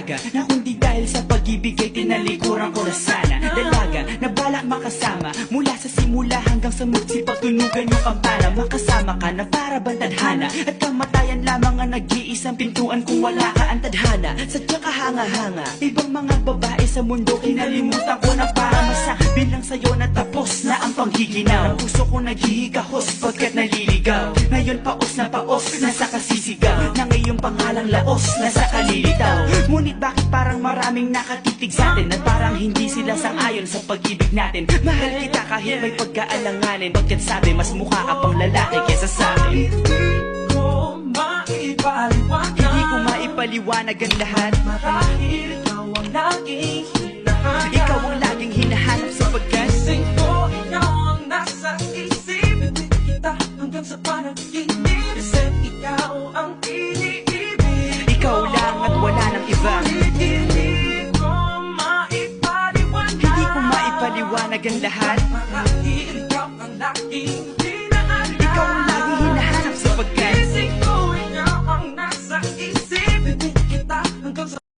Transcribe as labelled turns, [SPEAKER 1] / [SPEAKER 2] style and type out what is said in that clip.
[SPEAKER 1] umaga na kundi dahil sa pag-ibig ay tinalikuran ko na sana. Dalaga na balak makasama mula sa simula hanggang sa magsipagtunugan yung kampana. Makasama ka na para bang tadhana at kamatayan lamang ang nag-iisang pintuan kung wala ka ang tadhana. Sadyang kahanga-hanga ibang mga babae sa mundo, kinalimutan ko na para masabi lang sa'yo na tapos na ang panggiginaw. Ang puso ko naghihigahos pagkat naliligaw. Ngayon paos na paos, nasa kasisigaw na ngayong pangalang laos, nasa kalilitaw. Ngunit bakit parang maraming nakatitig sa atin at parang hindi sila sang-ayon sa pag-ibig natin. Mahal kita kahit may pagkaalanganin, pagkat sabi mas mukha ka pang lalaki kesa sa akin. Hindi ko maipaliwanag ang lahat.
[SPEAKER 2] Marahil ikaw ang laging hinahanap.
[SPEAKER 1] Ikaw ang laging hinahanap sapagkat
[SPEAKER 2] Gising ko, ikaw ang nasa isip. Bibig kita hanggang sa panaginip, kasi ikaw ang iniibig.
[SPEAKER 1] ikaw lang at wala nang iba.
[SPEAKER 2] Hindi ko maipaliwanag.
[SPEAKER 1] Hindi ko maipaliwanag ang lahat.
[SPEAKER 2] Marahil ikaw ang laging